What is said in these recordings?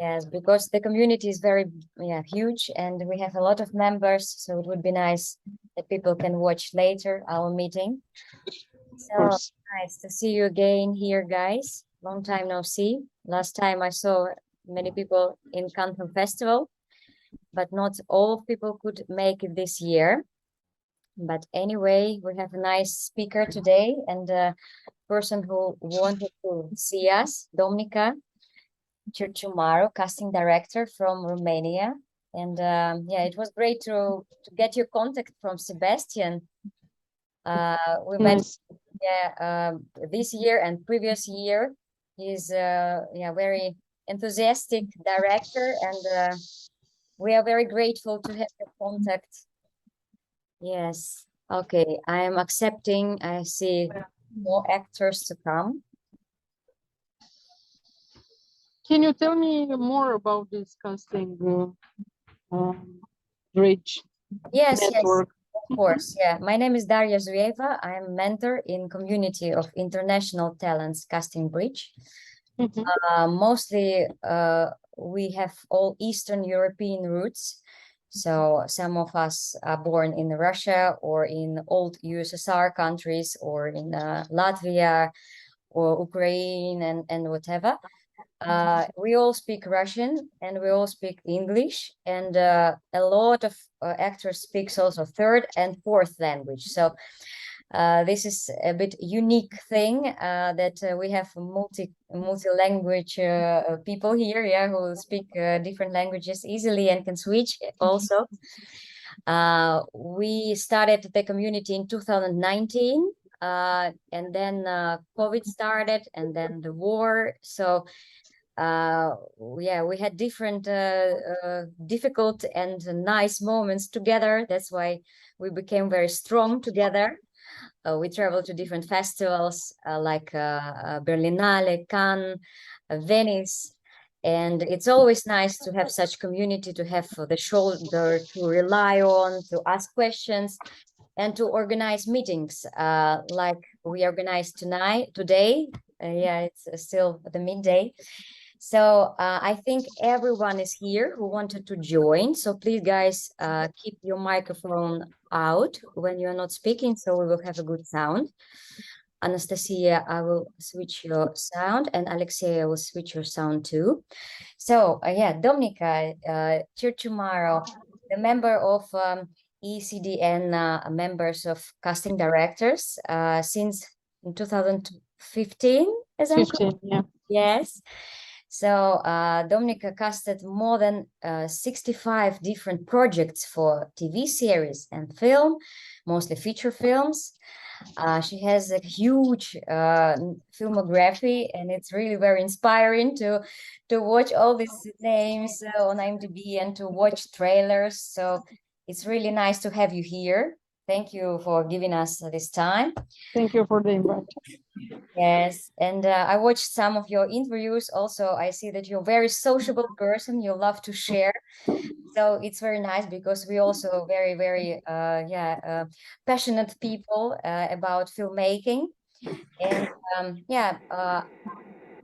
Yes, because the community is very huge and we have a lot of members, so it would be nice that people can watch later our meeting. So course. nice to see you again here, guys. Long time no see. Last time I saw many people in Canton Festival, but not all people could make it this year. But anyway, we have a nice speaker today and a person who wanted to see us, Domnica Circiumaru, casting director from Romania. And it was great to get your contact from Sebastian. We met Nice. this year and previous year. He's very enthusiastic director, and we are very grateful to have your contact. Yes. Okay, I am accepting. I see more actors to come. Can you tell me more about this casting bridge Yes, network? of course. Yeah, my name is Daria Zueva. I am mentor in Community of International Talents Casting Bridge. Mostly, we have all Eastern European roots. So some of us are born in Russia or in old USSR countries or in Latvia or Ukraine and whatever. We all speak Russian and we all speak English, and a lot of actors speaks also third and fourth language. So this is a bit unique thing that we have multi-language people here, who speak different languages easily and can switch also. We started the community in 2019, and then COVID started, and then the war. So we had different difficult and nice moments together. That's why we became very strong together. We traveled to different festivals like Berlinale, Cannes, Venice, and it's always nice to have such community, to have the shoulder to rely on, to ask questions, and to organize meetings like we organized today. It's still the midday. So I think everyone is here who wanted to join. So please, guys, keep your microphone out when you're not speaking, so we will have a good sound. Anastasia, I will switch your sound, and Alexei, I will switch your sound too. So Domnica Circiumaru, the member of ECDN, members of casting directors since 2015, as I'm 15, yeah. Yes. So Domnica casted more than 65 different projects for TV series and film, mostly feature films. She has a huge filmography, and it's really very inspiring to watch all these names on IMDb and to watch trailers. So it's really nice to have you here. Thank you for giving us this time. Thank you for the invite. Yes, and I watched some of your interviews. Also, I see that you're a very sociable person. You love to share. So it's very nice because we also very, very, passionate people about filmmaking. And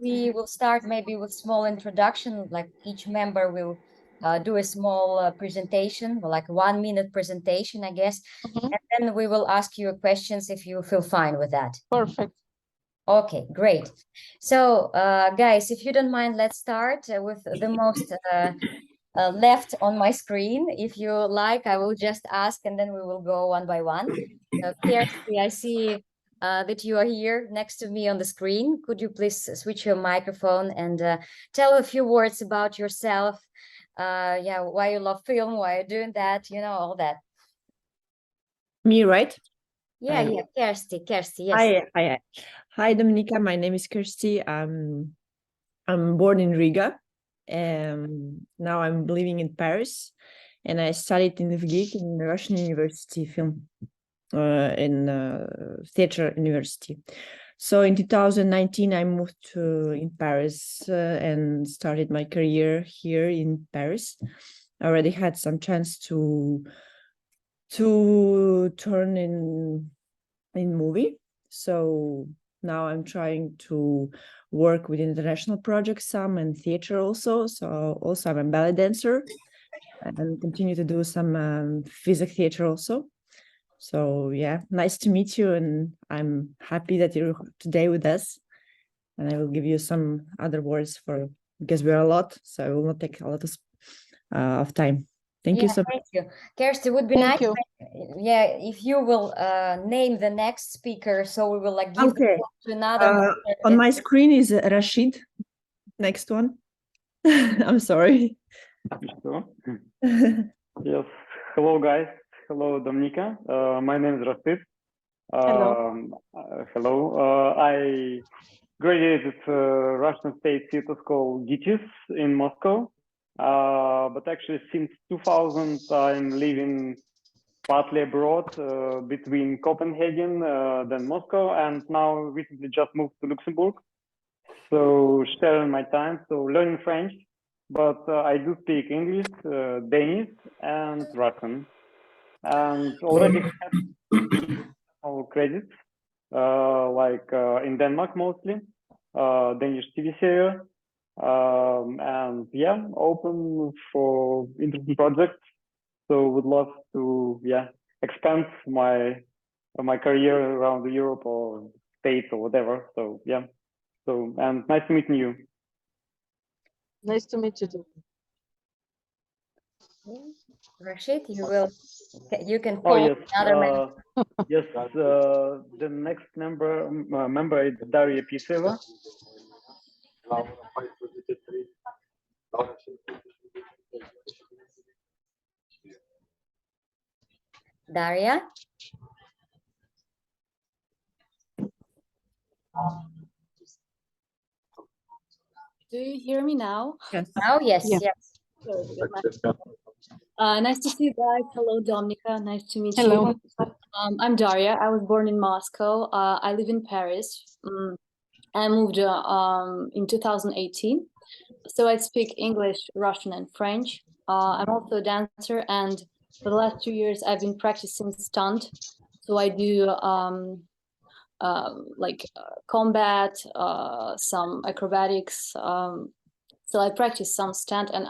we will start maybe with small introduction, like each member will do a small presentation, like 1 minute presentation, I guess. And then we will ask you questions if you feel fine with that. Perfect. Okay, great. So, guys, if you don't mind, let's start with the most left on my screen. If you like, I will just ask and then we will go one by one. Kirsty, I see that you are here next to me on the screen. Could you please switch your microphone and tell a few words about yourself? Why you love film, why you're doing that, all that. Me, right? Kirsty, yes. Hi, Domnica. My name is Kirsty. I'm born in Riga. Now I'm living in Paris, and I studied in Lviv in the Russian University film, in theater university. So in 2019, I moved in Paris and started my career here in Paris. I already had some chance to turn in movie. So Now I'm trying to work with international projects some and theater also. So also I'm a ballet dancer and continue to do some physical theater also. So yeah, nice to meet you, and I'm happy that you're today with us. And I will give you some other words because we are a lot, so I will not take a lot of time. Thank you so much. Thank you. Kirsty, would be Thank nice, you. if you will name the next speaker, so we will like give the Okay. floor to another. On my screen is Rashid. Next one. I'm sorry. Sure. Yes. Hello, guys. Hello, Domnica. My name is Rashid. Hello. Hello. I graduated Russian State Theater School GITIS in Moscow. But actually, since 2000, I'm living partly abroad between Copenhagen, then Moscow, and now recently just moved to Luxembourg. So sharing my time, so learning French, but I do speak English, Danish, and Russian, and already have all credits, like in Denmark mostly, Danish TV series, and yeah, open for interesting projects. So would love to expand my career around Europe or States or whatever. So yeah. So, and nice to meet you. Nice to meet you too. Rashid, you can Oh call yes, another member. yes. The next member is Daria Zueva. Daria. Do you hear me now? Yes. Oh yes, Yeah. yes. Nice to see you guys. Hello, Domnica. Nice to meet Hello. you. I'm Daria. I was born in Moscow. I live in Paris. I moved in 2018. So I speak English, Russian, and French. I'm also a dancer, and for the last 2 years, I've been practicing stunt. So I do combat, some acrobatics. So I practice some stunt, and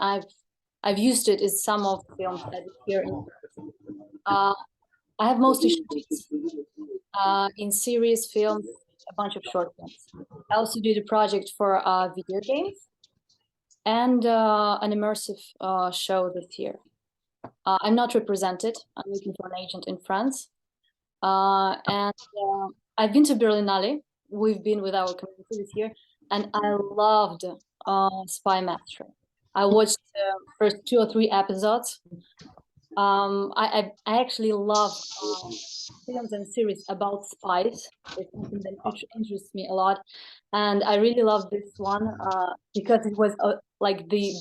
I've used it in some of the films I did here. I have mostly shootings in series, films, a bunch of short films. I also did a project for video games and an immersive show this year. I'm not represented. I'm looking for an agent in France. And I've been to Berlinale. We've been with our community this year, and I loved Spy Master. I watched the first 2 or 3 episodes. I actually love films and series about spies. It's something that interests me a lot, and I really love this one because it was like the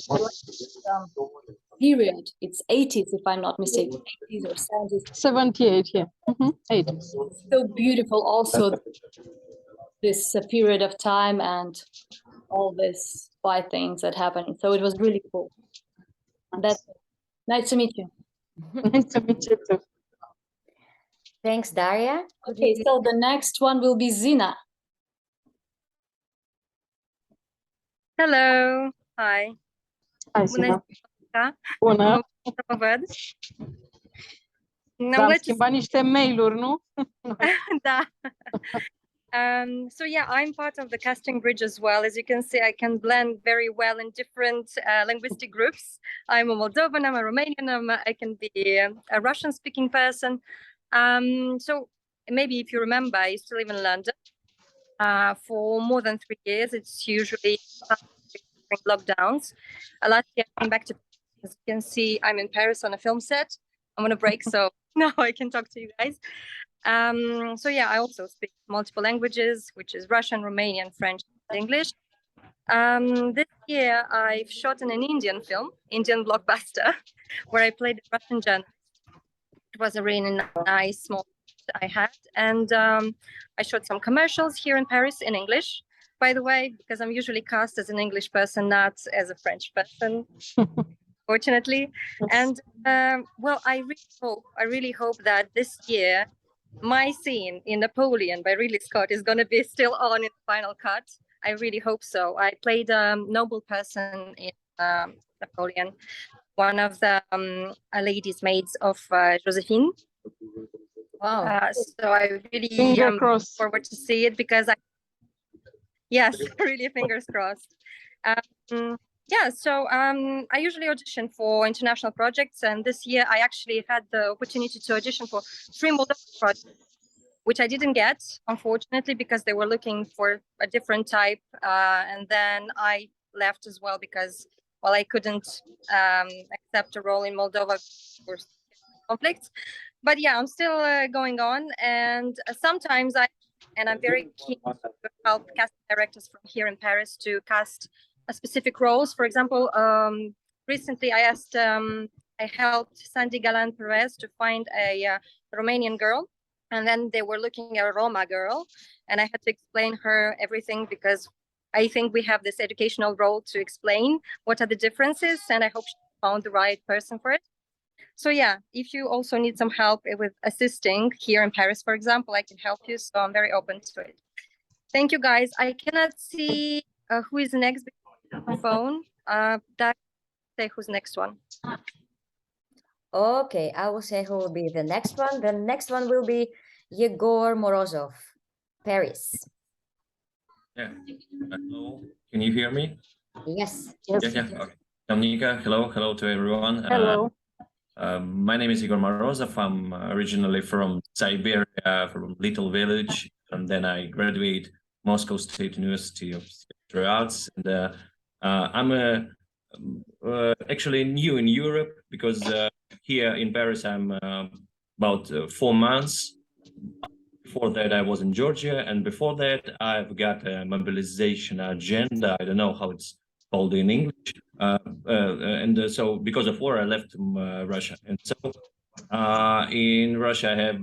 period. It's 80s, if I'm not mistaken, 80s or 70s. 78, yeah. 8. So beautiful, also this period of time and all this spy things that happened. So it was really cool. And that's nice to meet you. Nice to meet you too. Thanks, Daria. Okay, so the next one will be Zina. Hello, hi. Hai, Bună Sina. ziua. Bună. Să vă văd. Dar am schimbat niște mail-uri, nu? Da. So yeah, I'm part of the casting bridge as well. As you can see, I can blend very well in different linguistic groups. I'm a Moldovan, I'm a Romanian, I can be a Russian-speaking person. So maybe if you remember, I used to live in London for more than 3 years. It's usually during lockdowns. Last year I came back to Paris. As you can see, I'm in Paris on a film set. I'm on a break, so now I can talk to you guys. So yeah, I also speak multiple languages, which is Russian, Romanian, French, and English. This year I've shot in an Indian film, Indian blockbuster, where I played a Russian journalist. It was a really nice small I had, and I shot some commercials here in Paris in English, by the way, because I'm usually cast as an English person, not as a French person, fortunately. And well, I really hope that this year my scene in Napoleon by Ridley Scott is going to be still on in the final cut. I really hope so. I played a noble person in Napoleon, one of the ladies' maids of Josephine. Wow. So I really Finger crossed. forward to see it because yes, really fingers crossed. Yeah, so I usually audition for international projects, and this year I actually had the opportunity to audition for 3 Moldovan projects, which I didn't get, unfortunately, because they were looking for a different type. And then I left as well because, well, I couldn't accept a role in Moldova for conflicts. But yeah, I'm still going on, and sometimes I'm very keen to help casting directors from here in Paris to cast specific roles. For example, recently I helped Sandy Galan Perez to find a Romanian girl, and then they were looking at a Roma girl, and I had to explain her everything because I think we have this educational role to explain what are the differences, and I hope she found the right person for it. So yeah, if you also need some help with assisting here in Paris, for example, I can help you. So I'm very open to it. Thank you, guys. I cannot see who is next on the phone. That say who's next one. Okay, I will say who will be the next one. The next one will be Yegor Morozov, Paris. Yeah. Hello. Can you hear me? Yes. Yeah. Okay. Domnica, hello to everyone. Hello. My name is Igor Morozov. I'm originally from Siberia, from little village, and then I graduated Moscow State University of Theatre Arts. And I'm actually new in Europe because here in Paris I'm about 4 months. Before that I was in Georgia, and before that I've got a mobilization agenda. I don't know how it's called in English. So because of war I left Russia, and so in Russia I have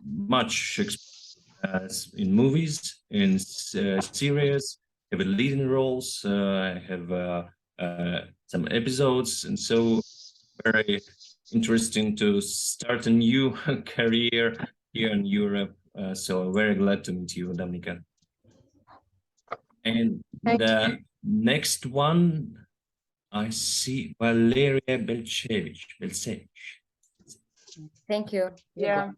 much experience in movies, in series. I have leading roles. I have some episodes, and so very interesting to start a new career here in Europe. So I'm very glad to meet you, Domnica. And the next one, I see Valeria Belchevich. Thank you. Yeah.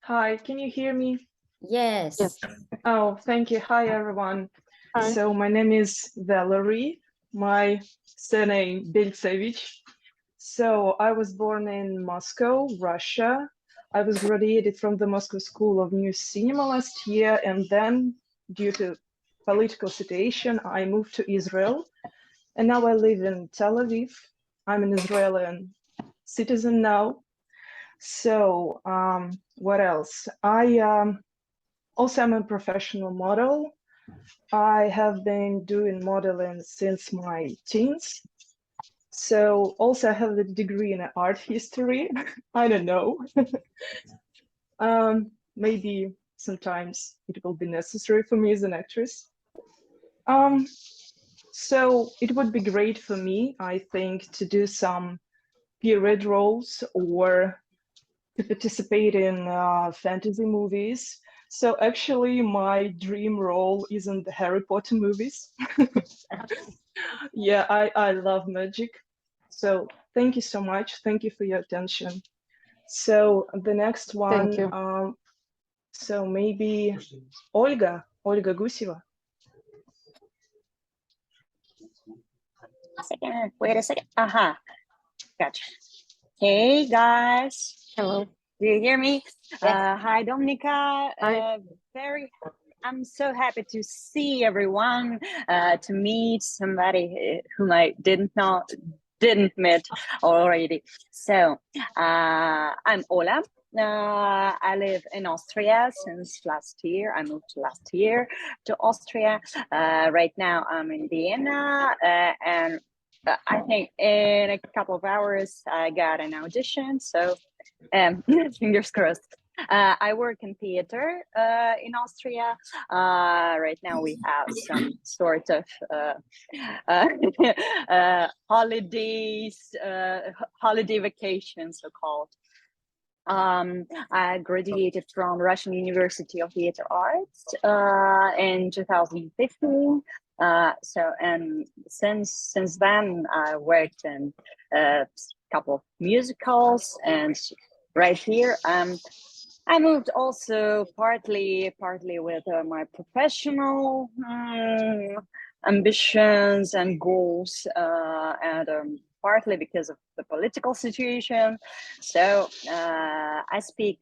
Hi, can you hear me? Yes. Oh, thank you. Hi, everyone. Hi. So my name is Valerie. My surname Beltsevich. So I was born in Moscow, Russia. I was graduated from the Moscow School of New Cinema last year, and then due to political situation, I moved to Israel. And now I live in Tel Aviv. I'm an Israeli citizen now. So what else? I also am a professional model. I have been doing modeling since my teens. So also I have a degree in art history. I don't know. Maybe sometimes it will be necessary for me as an actress. So it would be great for me, I think, to do some period roles or to participate in fantasy movies. So actually my dream role is in the Harry Potter movies. Yeah, I love magic. So thank you so much. Thank you for your attention. So the next one, Thank you. So maybe Olga Guseva. Wait a second. Gotcha. Hey guys. Hello. Do you hear me? Hi, Domnica. Hi. I'm so happy to see everyone, to meet somebody whom I didn't meet already. So I'm Ola. I live in Austria since last year. I moved last year to Austria. Right now I'm in Vienna, and I think in a couple of hours I got an audition. So fingers crossed. I work in theater in Austria. Right now we have some sort of holidays, holiday vacations, so called. I graduated from Russian University of Theatre Arts in 2015. And since then, I worked in a couple of musicals, and right here, I moved also partly with my professional ambitions and goals, and partly because of the political situation. So I speak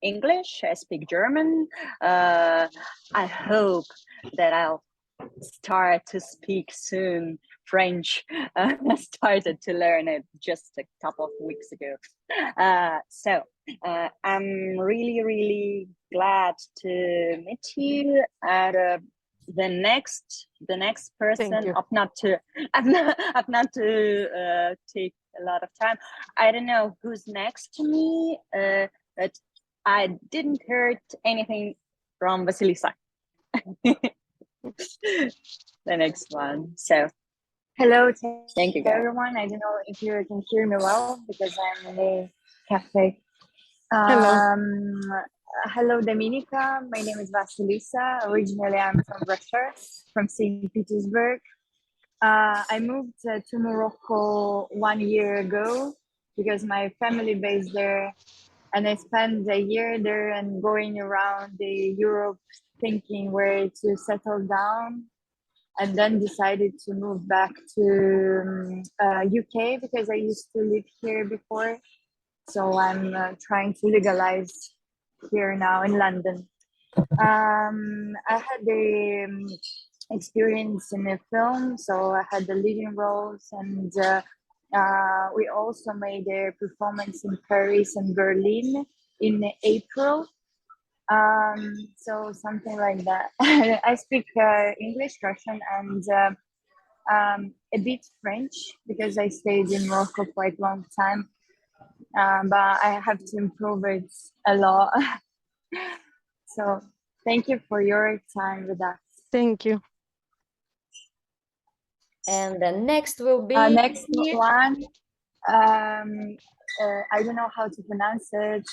English, I speak German. I hope that I'll start to speak soon French. I started to learn it just a couple of weeks ago. So I'm really glad to meet you. And the next person, I've not to take a lot of time. I don't know who's next to me, but I didn't heard anything from Vasilisa. The next one. So hello, thank you, everyone. I don't know if you can hear me well because I'm in a cafe. Hello. Hello, Dominica. My name is Vasilisa. Originally, I'm from Russia, from St. Petersburg. I moved to Morocco 1 year ago because my family based there, and I spent a year there and going around Europe thinking where to settle down, and then decided to move back to UK because I used to live here before. So I'm trying to legalize here now in London. I had the experience in a film, so I had the leading roles, and we also made a performance in Paris and Berlin in April. So something like that. I speak English, Russian, and a bit French because I stayed in Morocco quite a long time. But I have to improve it a lot. So thank you for your time with us. Thank you. And the next will be next one. I don't know how to pronounce it.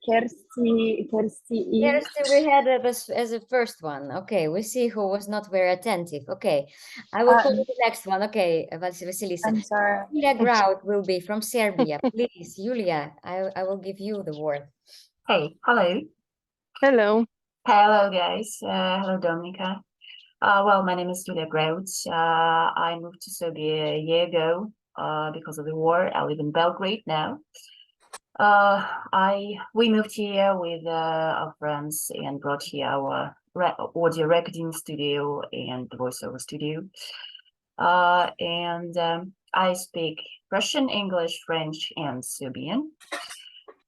Kersti, we had it as a first one. Okay, we see who was not very attentive. Okay, I will call the next one. Okay, Vasilisa. I'm sorry. Julia Grout will be from Serbia. Please, Julia, I will give you the word. Hey, hello. Hello. Hello, guys. Hello, Domnica. Well, my name is Julia Grout. I moved to Serbia a year ago because of the war. I live in Belgrade now. We moved here with our friends and brought here our audio recording studio and voiceover studio. And I speak Russian, English, French, and Serbian.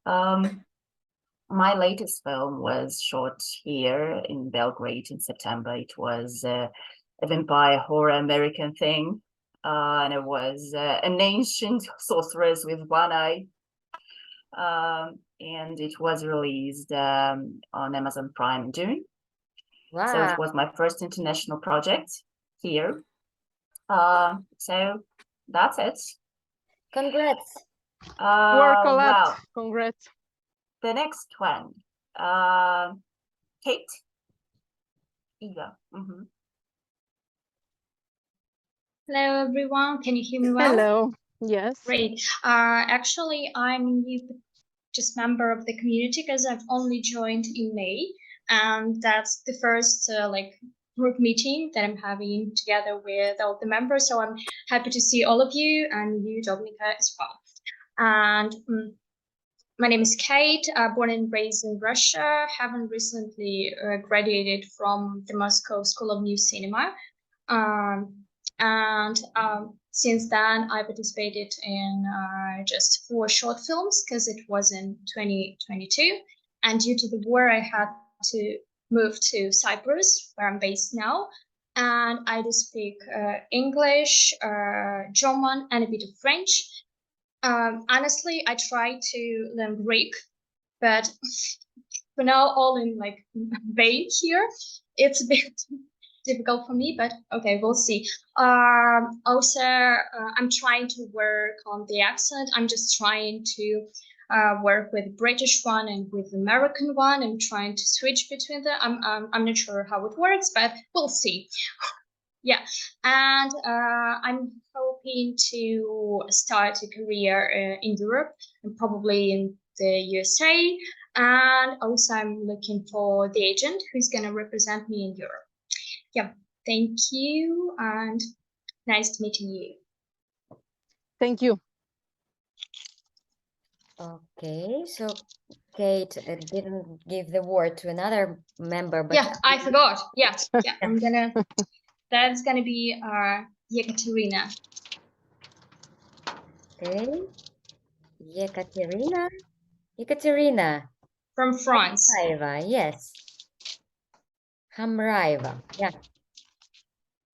My latest film was shot here in Belgrade in September. It was a vampire horror American thing, and it was an ancient sorceress with one eye. And it was released on Amazon Prime in June. Wow. So it was my first international project here. So that's it. Congrats. Work a lot. Well, Congrats. the next one, Kate. Iga. Hello, everyone. Can you hear me well? Hello. Yes. Great. Actually, I'm a new member of the community because I've only joined in May, and that's the first group meeting that I'm having together with all the members. So I'm happy to see all of you and you, Domnica, as well. And my name is Kate, born and raised in Russia, having recently graduated from the Moscow School of New Cinema. Since then, I participated in just 4 short films because it was in 2022. And due to the war, I had to move to Cyprus, where I'm based now. And I do speak English, German, and a bit of French. Honestly, I tried to learn Greek, but for now, all in vain here. It's a bit difficult for me, but okay, we'll see. Also, I'm trying to work on the accent. I'm just trying to work with British one and with American one. I'm trying to switch between them. I'm not sure how it works, but we'll see. Yeah, and I'm hoping to start a career in Europe and probably in the USA. And also I'm looking for the agent who's going to represent me in Europe. Yeah, thank you and nice meeting you. Thank you. Okay, so Kate didn't give the word to another member, but yeah, I forgot. Yeah, yeah, that's gonna be Yekaterina. Okay, Yekaterina from France. Hamraeva, yes. Hamraeva, yeah.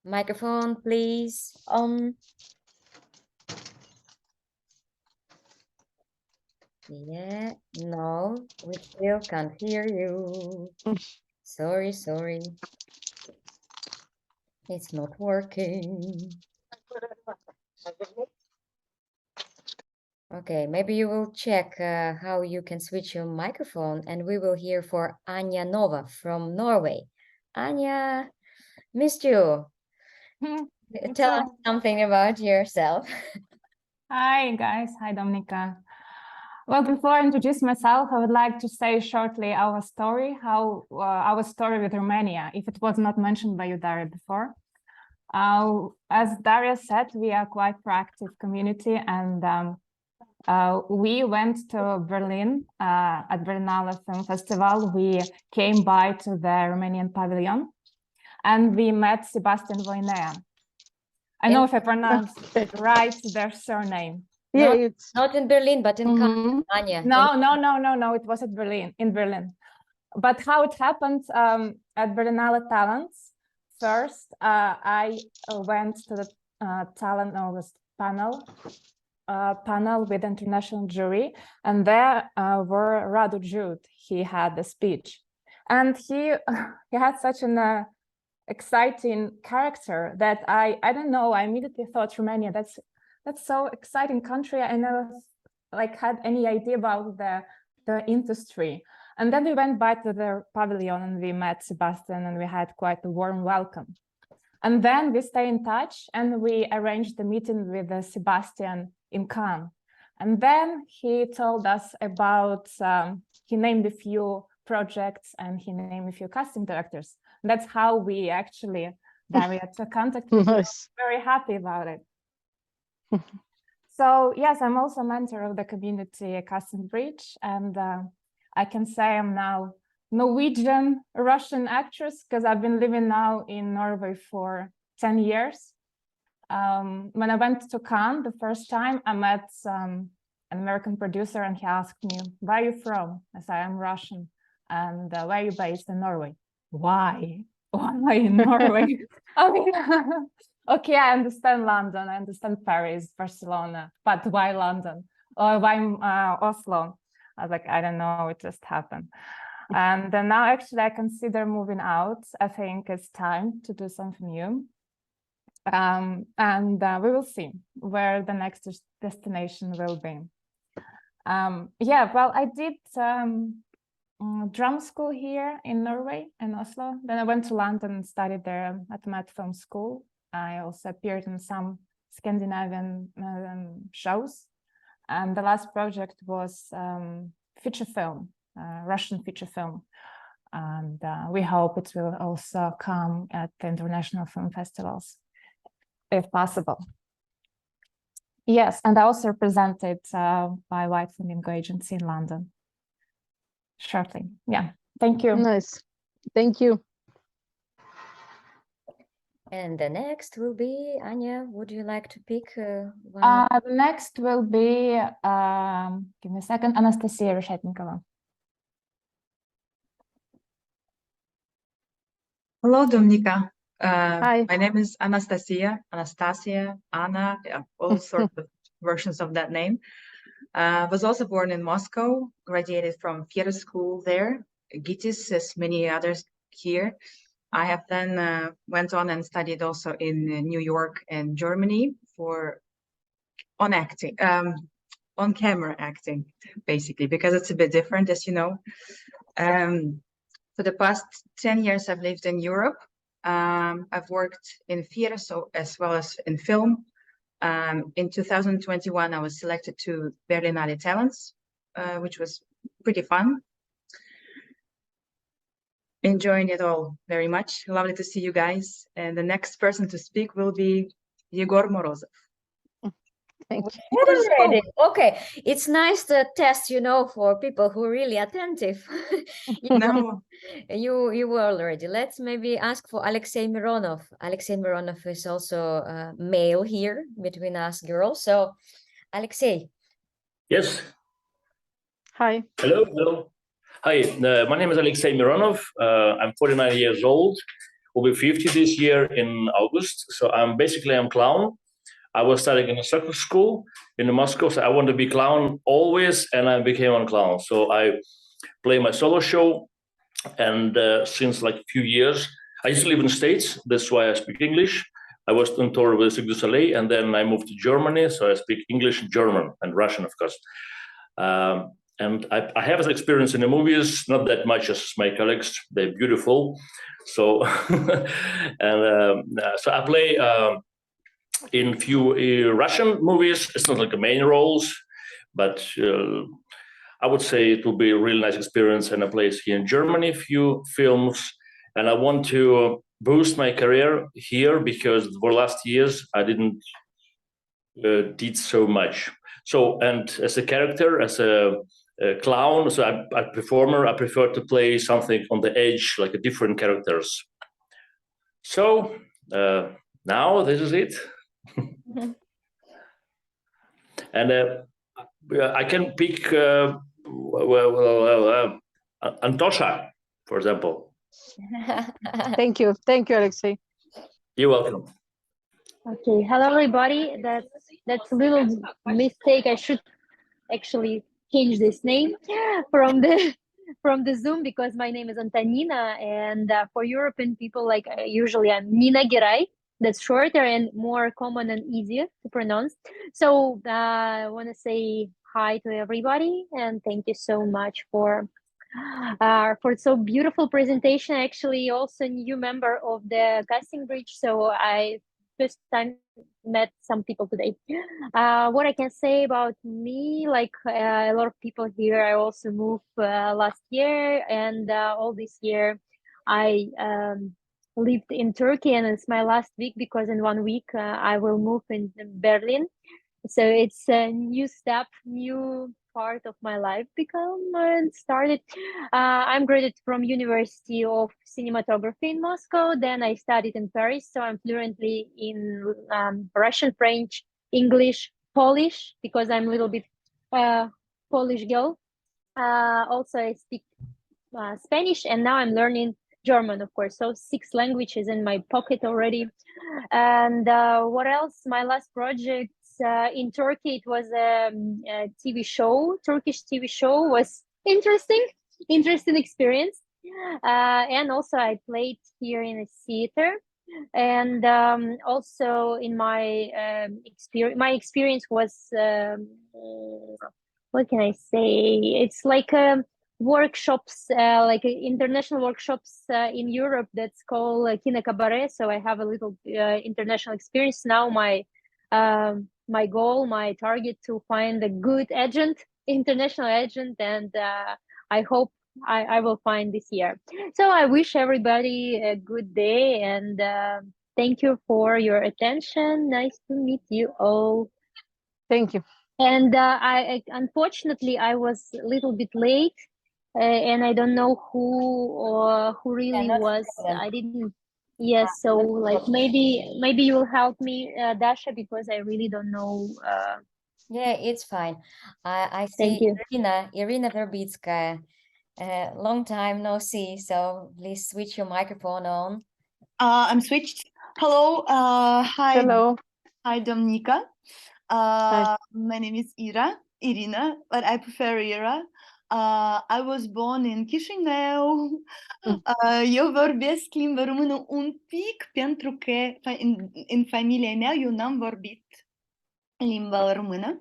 Microphone, please, on. Yeah, no, we still can't hear you. Sorry. It's not working. Okay, maybe you will check how you can switch your microphone, and we will hear for Anya Nova from Norway. Anya, missed you. Tell us something about yourself. Hi, guys. Hi, Domnica. Well, before I introduce myself, I would like to say shortly our story with Romania, if it was not mentioned by you, Daria, before. As Daria said, we are quite proactive community, and we went to Berlin at Berlinale Film Festival. We came by to the Romanian pavilion, and we met Sebastian Voinea. I know if I pronounced right their surname. Yeah, it's not in Berlin, but in Anya. No, it was in Berlin. But how it happened at Berlinale Talents, first I went to the talent panel with international jury, and there were Radu Jud. He had the speech, and he had such an exciting character that I don't know, I immediately thought Romania, that's so exciting country. I never had any idea about the industry. And then we went by to the pavilion and we met Sebastian, and we had quite a warm welcome. And then we stay in touch, and we arranged a meeting with Sebastian in Cannes. And then he told us about, he named a few projects and he named a few casting directors. And that's how we actually, Daria, to contact you. Nice. Very happy about it. So yes, I'm also a mentor of the community Casting Bridge, and I can say I'm now Norwegian Russian actress because I've been living now in Norway for 10 years. When I went to Cannes the first time, I met an American producer, and he asked me, "Where are you from?" I said, "I'm Russian." "And where are you based?" "In Norway." "Why? Why in Norway?" I mean, okay, I understand London, I understand Paris, Barcelona, but why London? Or why Oslo? I was like, I don't know, it just happened. And then now actually I consider moving out. I think it's time to do something new. And we will see where the next destination will be. Yeah, well, I did drum school here in Norway, in Oslo. Then I went to London and studied there at Met Film School. I also appeared in some Scandinavian shows. And the last project was feature film, Russian feature film. And we hope it will also come at the international film festivals, if possible. Yes, and I also represented by White Flamingo Agency in London shortly. Yeah, thank you. Nice, thank you. And the next will be, Anya, would you like to pick one? The next will be, give me a second, Anastasia Reshetnikova. Hello, Domnica. Hi. My name is Anastasia, Anna, yeah, all sorts of versions of that name. Was also born in Moscow, graduated from theater school there, GITIS, as many others here. I have then went on and studied also in New York and Germany on acting, on-camera acting, basically, because it's a bit different, as you know. For the past 10 years, I've lived in Europe. I've worked in theater, so as well as in film. In 2021, I was selected to Berlinale Talents, which was pretty fun. Enjoying it all very much. Lovely to see you guys. And the next person to speak will be Yegor Morozov. Thank you. Okay, it's nice to test, for people who are really attentive. You were already. Let's maybe ask for Alexei Mironov. Alexei Mironov is also male here between us girls. So, Alexei. Yes. Hi. Hello. Hi, my name is Alexei Mironov. I'm 49 years old. Will be 50 this year in August. So I'm clown. I was studying in a circus school in Moscow. So I wanted to be clown always, and I became a clown. So I play my solo show, and since like a few years, I used to live in the States. That's why I speak English. I was on tour with Cirque du Soleil, and then I moved to Germany. So I speak English, German, and Russian, of course. And I have experience in the movies, not that much as my colleagues. They're beautiful. So, so I play in few Russian movies. It's not like the main roles, but I would say it will be a really nice experience. And I play here in Germany, few films. And I want to boost my career here because for last years, I didn't did so much. So, and as a character, as a clown, so a performer, I prefer to play something on the edge, like a different characters. So now this is it. And I can pick Antosha, for example. Thank you, Alexei. You're welcome. Okay, hello everybody. That's a little mistake. I should actually change this name from the Zoom because my name is Antonina, and for European people, usually I'm Nina Girai. That's shorter and more common and easier to pronounce. So I want to say hi to everybody and thank you so much for so beautiful presentation. Actually, also new member of the casting bridge. So I first time met some people today. What I can say about me, a lot of people here, I also moved last year, and all this year I lived in Turkey, and it's my last week because in 1 week I will move in Berlin. So it's a new step, new part of my life become and started. I'm graduated from University of Cinematography in Moscow. Then I studied in Paris, so I'm fluently in Russian, French, English, Polish, because I'm a little bit Polish girl. Also, I speak Spanish, and now I'm learning German, of course. So 6 languages in my pocket already. And what else? My last project in Turkey, it was a TV show. Turkish TV show was interesting experience. And also I played here in a theater. And also in my experience was what can I say? It's like workshops, like international workshops in Europe that's called Kino Cabaret. So I have a little international experience now. My goal, my target to find a good agent, international agent, and I hope I will find this year. So I wish everybody a good day, and thank you for your attention. Nice to meet you all. Thank you. And I unfortunately I was a little bit late, and I don't know who really was. I didn't. Yes, so like maybe you will help me, Dasha, because I really don't know. Yeah, it's fine. I Thank see you. Irina Verbitskaya. Long time no see, so please switch your microphone on. I'm switched. Hello. Hi. Hello. Hi, Domnica. Hi. My name is Irina, but I prefer Ira. I was born in Chișinău. Eu vorbesc limba română un pic pentru că în familia mea eu n-am vorbit limba română,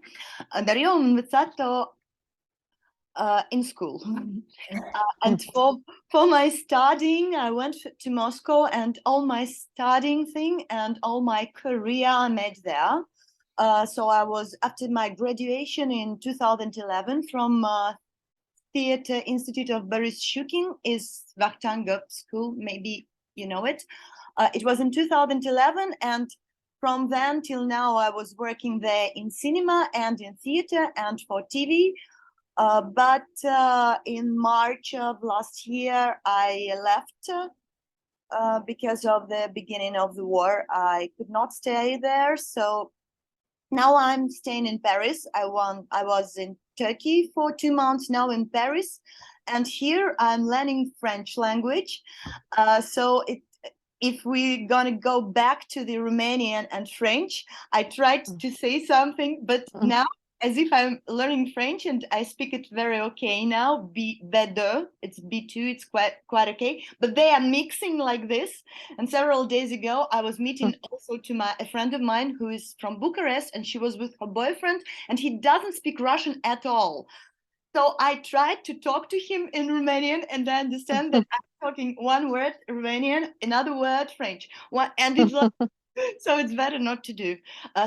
dar eu am învățat-o in school. And for my studying, I went to Moscow, and all my studying thing and all my career I made there. So I was, after my graduation in 2011 from Theatre Institute of Boris Shukin, is Vakhtangov School, maybe you know it. It was in 2011, and from then till now I was working there in cinema and in theater and for TV. But in March of last year, I left because of the beginning of the war. I could not stay there, so now I'm staying in Paris. I was in Turkey for 2 months, now in Paris, and here I'm learning French language. So if we're gonna go back to the Romanian and French, I tried to say something, but now, as if I'm learning French and I speak it very okay now, B2, it's B2, it's quite okay, but they are mixing like this. And several days ago, I was meeting also to a friend of mine who is from Bucharest, and she was with her boyfriend, and he doesn't speak Russian at all. So I tried to talk to him in Romanian, and I understand that I'm talking one word Romanian, another word French. And it's like, so it's better not to do.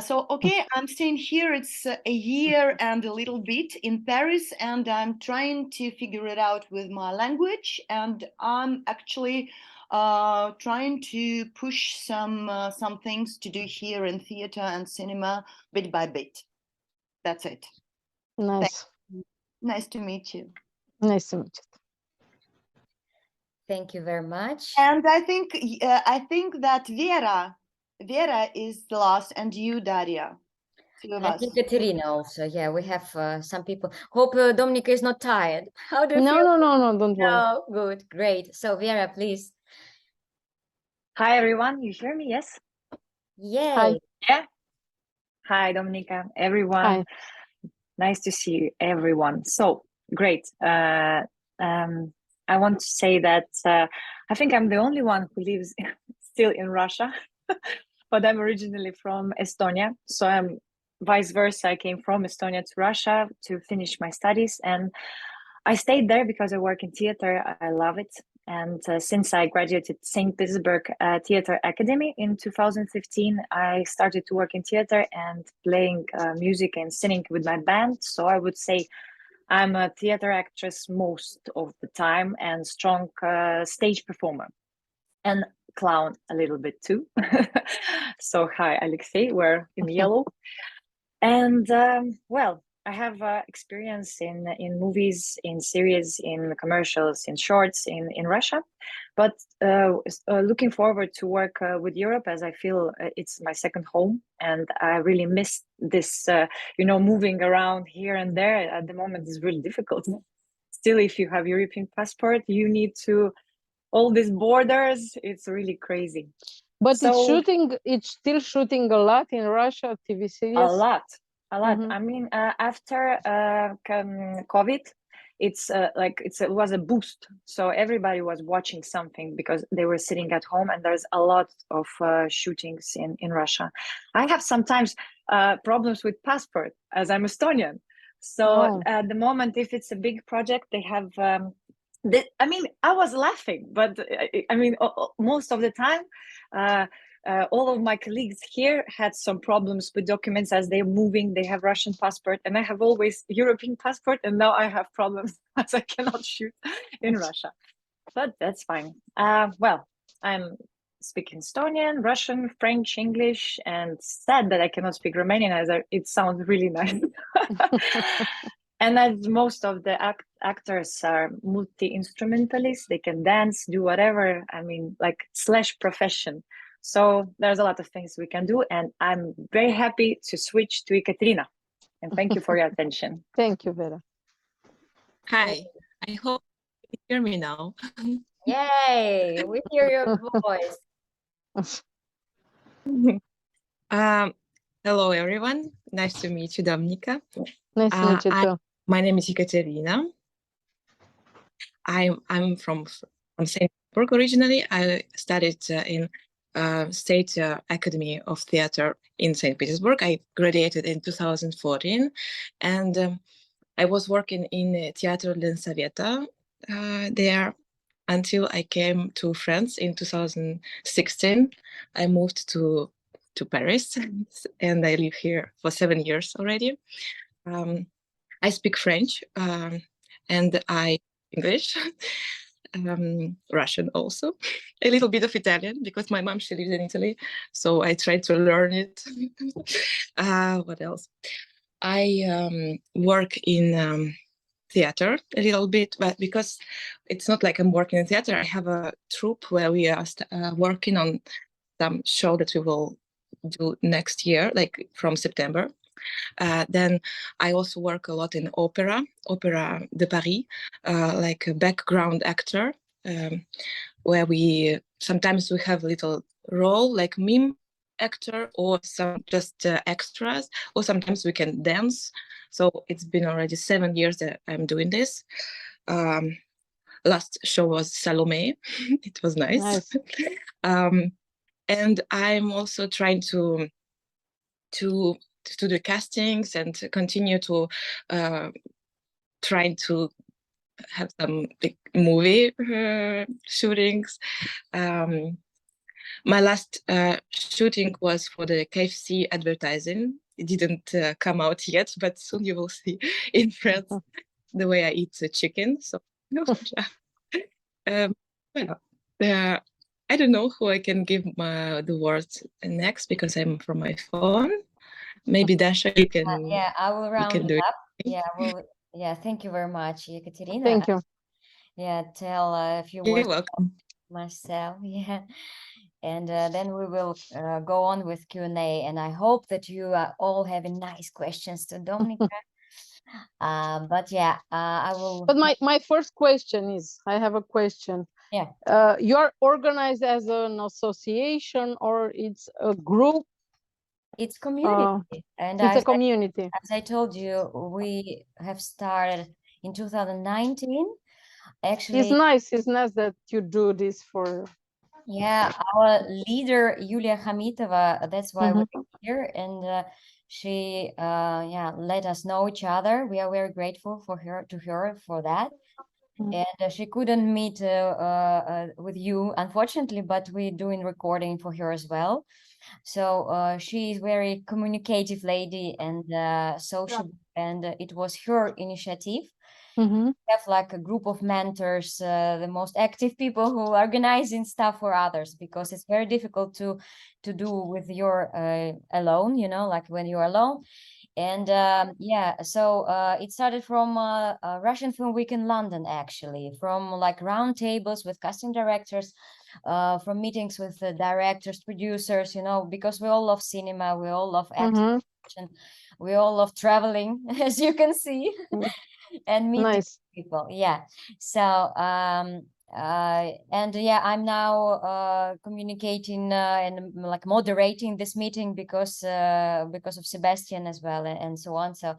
So, okay, I'm staying here. It's a year and a little bit in Paris, and I'm trying to figure it out with my language. And I'm actually trying to push some things to do here in theater and cinema bit by bit. That's it. Nice. Nice to meet you. Nice to meet you. Thank you very much. And I think that Vera is the last, and you, Daria. Two of us. And Ekaterina also. Yeah, we have some people. Hope Domnica is not tired. How do you No, feel? no, don't worry. No, good, great. So Vera, please. Hi, everyone. You hear me? Yes? Yay. Hi. Yeah. Hi, Domnica, everyone. Hi. Nice to see you, everyone. So, great. I want to say that I think I'm the only one who lives still in Russia, but I'm originally from Estonia. So I'm vice versa. I came from Estonia to Russia to finish my studies, and I stayed there because I work in theater. I love it. And since I graduated St. Petersburg Theater Academy in 2015, I started to work in theater and playing music and singing with my band. So I would say I'm a theater actress most of the time and strong stage performer and clown a little bit too. So hi, Alexei, we're in yellow. And well, I have experience in movies, in series, in commercials, in shorts in Russia, but looking forward to work with Europe, as I feel it's my second home, and I really miss this, moving around here and there. At the moment is really difficult. Still, if you have European passport, you need to all these borders. It's really crazy. But it's still shooting a lot in Russia, TV series. A lot. I mean, after COVID, it was a boost. So everybody was watching something because they were sitting at home, and there's a lot of shootings in Russia. I have sometimes problems with passport as I'm Estonian. So at the moment, if it's a big project, they have. I mean, I was laughing, but I mean, most of the time. All of my colleagues here had some problems with documents as they're moving. They have Russian passport, and I have always European passport, and now I have problems as I cannot shoot in Russia. But that's fine. Well, I'm speaking Estonian, Russian, French, English, and sad that I cannot speak Romanian, as it sounds really nice. And as most of the actors are multi-instrumentalists, they can dance, do whatever. I mean, like / profession. So there's a lot of things we can do, and I'm very happy to switch to Ekaterina. And thank you for your attention. Thank you, Vera. Hi, I hope you hear me now. Yay, we hear your voice. Hello, everyone. Nice to meet you, Domnica. Nice to meet you too. My name is Ekaterina. I'm from St. Petersburg originally. I studied in State Academy of Theater in St. Petersburg. I graduated in 2014, and I was working in Teatro Ленсовета there until I came to France in 2016. I moved to Paris, and I live here for 7 years already. I speak French, and I English, Russian also, a little bit of Italian because my mom, she lives in Italy, so I tried to learn it. What else? I work in theater a little bit, but because it's not like I'm working in theater, I have a troupe where we are working on some show that we will do next year, like from September. Then I also work a lot in Opera de Paris, like a background actor, where sometimes we have a little role like mime actor or some just extras, or sometimes we can dance. So it's been already 7 years that I'm doing this. Last show was Salome. It was nice. And I'm also trying to do the castings and continue to trying to have some big movie shootings. My last shooting was for the KFC advertising. It didn't come out yet, but soon you will see in France the way I eat chicken. So I don't know who I can give the words next because I'm from my phone. Maybe Dasha, you can. Yeah, I will round can it do it. up. Yeah, well, yeah. Thank you very much, Ekaterina. Thank you. Yeah, tell a few You're words welcome. about myself. Yeah, and then we will go on with Q&A. And I hope that you are all having nice questions to Domnica. But yeah, I will. But my first question is, I have a question. Yeah. You are organized as an association or it's a group? It's community, and it's a community. As I told you, we have started in 2019. Actually, It's nice that you do this for. Yeah, our leader Yulia Hamitova. That's why we're here, and she let us know each other. We are very grateful for her for that. And she couldn't meet with you, unfortunately, but we're doing recording for her as well. So she is very communicative lady and social, and it was her initiative. We have like a group of mentors, the most active people who are organizing stuff for others, because it's very difficult to do with your alone, like when you're alone. And so it started from a Russian Film Week in London, actually, from like round tables with casting directors, from meetings with the directors, producers, because we all love cinema, we all love acting, we all love traveling, as you can see, and meeting people. Yeah. So and yeah, I'm now communicating and like moderating this meeting because of Sebastian as well, and so on. So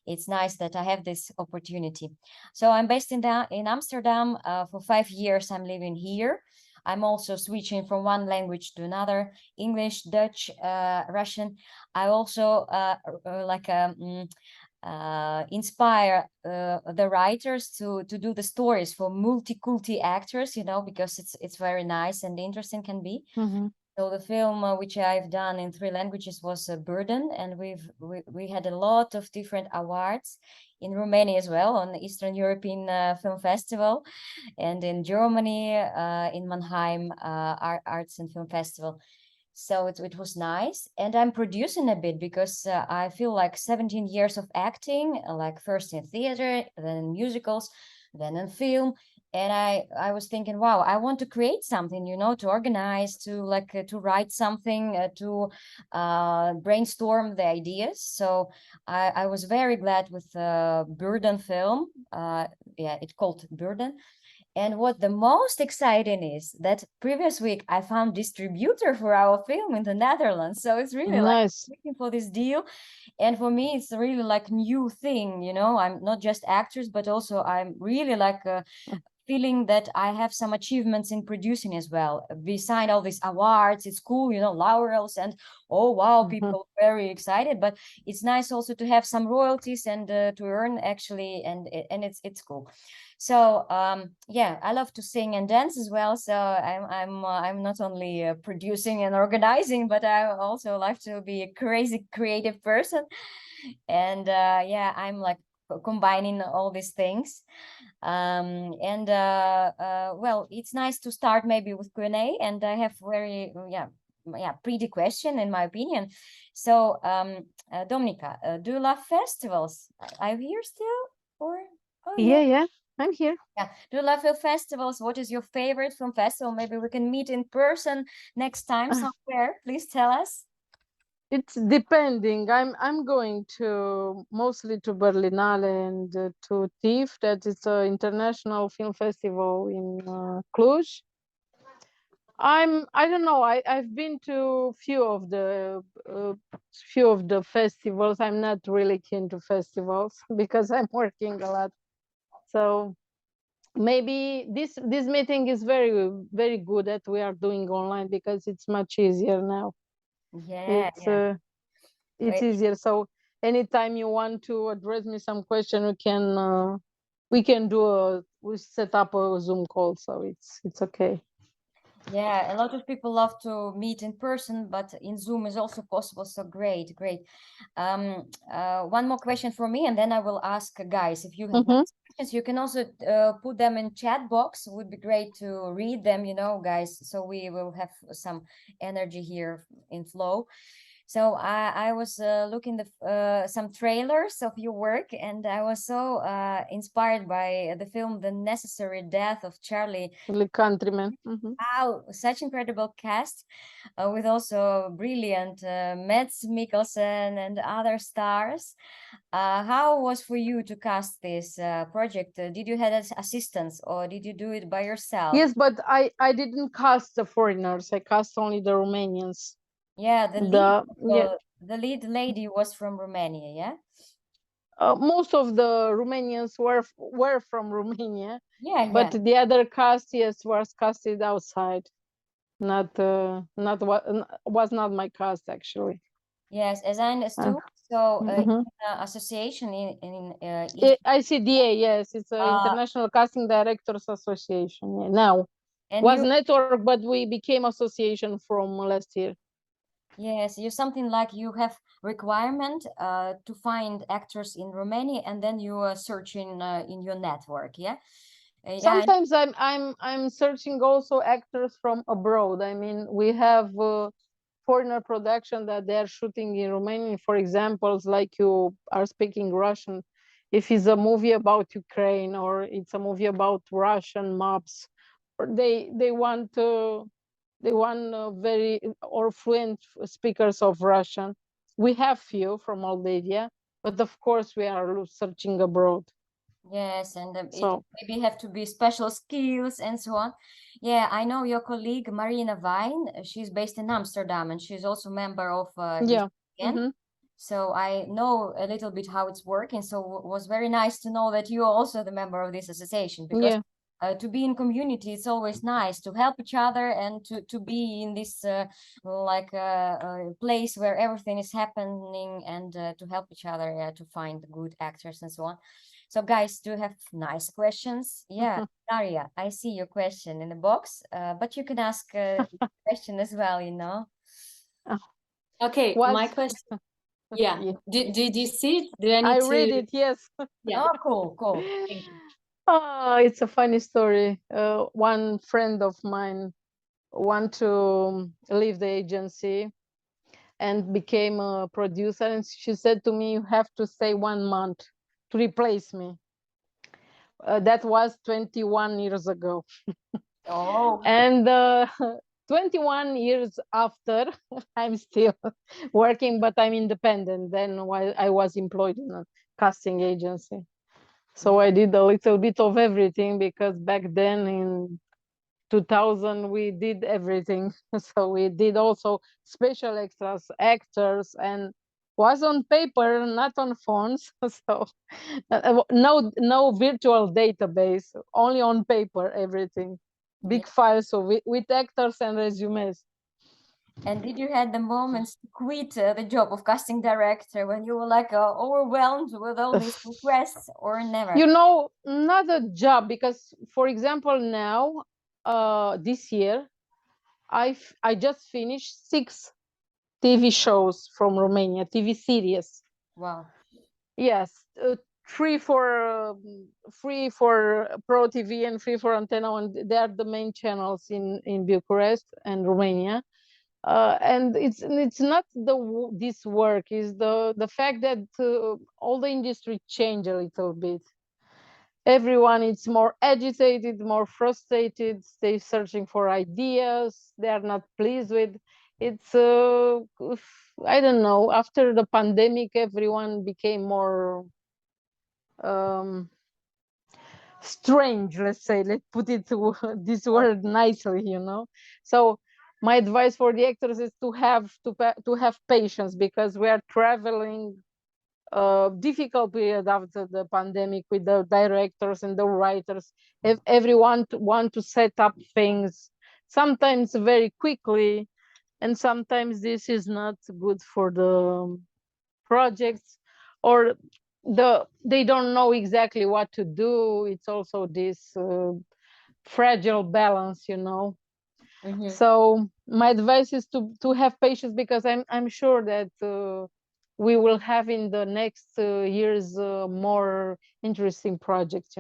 it's nice that I have this opportunity. So I'm based in Amsterdam. For 5 years I'm living here. I'm also switching from one language to another: English, Dutch, Russian. I also inspire the writers to do the stories for multi-culti actors, because it's very nice and interesting can be. So the film which I've done in 3 languages was Burden, and we had a lot of different awards in Romania as well, on the Eastern European Film Festival, and in Germany, in Mannheim Arts and Film Festival. So it was nice. And I'm producing a bit because I feel like 17 years of acting, like first in theater, then in musicals, then in film. And I was thinking, wow, I want to create something, to organize, to write something, to brainstorm the ideas. So I was very glad with the Burden film. It's called Burden. And what the most exciting is that previous week I found distributor for our film in the Netherlands. So it's really nice. Like looking for this deal. And for me, it's really like new thing, I'm not just actress, but also I'm really like feeling that I have some achievements in producing as well. Beside all these awards, it's cool, you know, laurels and oh wow, people very excited. But it's nice also to have some royalties and to earn actually, and it's cool. So yeah, I love to sing and dance as well. So I'm not only producing and organizing, but I also like to be a crazy creative person. And yeah, I'm like combining all these things. Well, it's nice to start maybe with Q&A, and I have very pretty question in my opinion. So Domnica, do you love festivals? Are you here still, or yeah, I'm here. Yeah, do you love film festivals? What is your favorite film festival? Maybe we can meet in person next time somewhere. Please tell us. It's depending. I'm going to mostly to Berlinale and to TIFF, that is an international film festival in Cluj. I don't know. I've been to few of the festivals. I'm not really keen to festivals because I'm working a lot. So maybe this meeting is very good that we are doing online because it's much easier now. Yeah, It's easier. So anytime you want to address me some question, we set up a Zoom call, so it's okay. Yeah, a lot of people love to meet in person, but in Zoom is also possible. So great. One more question for me, and then I will ask guys if you have questions. You can also put them in chat box. It would be great to read them, you know, guys. So we will have some energy here in flow. So I was looking some trailers of your work, and I was so inspired by the film The Necessary Death of Charlie. The Countryman. Wow, such incredible cast with also brilliant Mads Mikkelsen and other stars. How was for you to cast this project? Did you have assistants or did you do it by yourself? Yes, but I didn't cast the foreigners. I cast only the Romanians. Yeah, the lead lady was from Romania, yeah? Most of the Romanians were from Romania. Yeah. But the other cast, yes, was casted outside. Was not my cast actually. Yes, as I understood. So association in ICDA, yes, it's an International Casting Directors Association. Yeah, now and was network, but we became association from last year. Yes, you something like you have requirement to find actors in Romania, and then you are searching in your network. Yeah. Sometimes I'm searching also actors from abroad. I mean, we have foreigner production that they're shooting in Romania, for example, like you are speaking Russian. If it's a movie about Ukraine or it's a movie about Russian mobs, or they want very or fluent speakers of Russian. We have few from Moldavia, but of course we are searching abroad. Yes, and it maybe have to be special skills and so on. Yeah, I know your colleague Marina Vine. She's based in Amsterdam, and she's also member of So I know a little bit how it's working. So it was very nice to know that you're also the member of this association, because to be in community, it's always nice to help each other and to be in this place where everything is happening, and to help each other to find good actors and so on. So guys, do you have nice questions? Yeah, Daria, I see your question in the box, but you can ask a question as well, you know. Okay, my question. Yeah. Did you see it? Do I need to read it? Yes. Yeah. Oh, cool. Thank you. It's a funny story. One friend of mine want to leave the agency and became a producer, and she said to me, "You have to stay 1 month to replace me." That was 21 years ago. And 21 years after, I'm still working, but I'm independent. Then while I was employed in a casting agency. So I did a little bit of everything, because back then in 2000, we did everything. So we did also special extras, actors, and was on paper, not on phones. So no virtual database, only on paper, everything. Big files, so with actors and resumes. And did you had the moments to quit the job of casting director when you were like overwhelmed with all these requests, or never? You know, not a job, because, for example, now, this year, I just finished 6 TV shows from Romania, TV series. Wow. Yes, 3 for Pro TV and 3 for Antenna, and they are the main channels in Bucharest and Romania. And it's not this work, is the fact that all the industry changed a little bit. Everyone is more agitated, more frustrated. They're searching for ideas. They are not pleased with. It's I don't know. After the pandemic, everyone became more strange. Let's say. Let's put it to this word nicely. So my advice for the actors is to have patience, because we are traveling difficult period after the pandemic with the directors and the writers. If everyone want to set up things, sometimes very quickly, and sometimes this is not good for the projects, or they don't know exactly what to do. It's also this fragile balance. So my advice is to have patience, because I'm sure that we will have in the next years more interesting projects.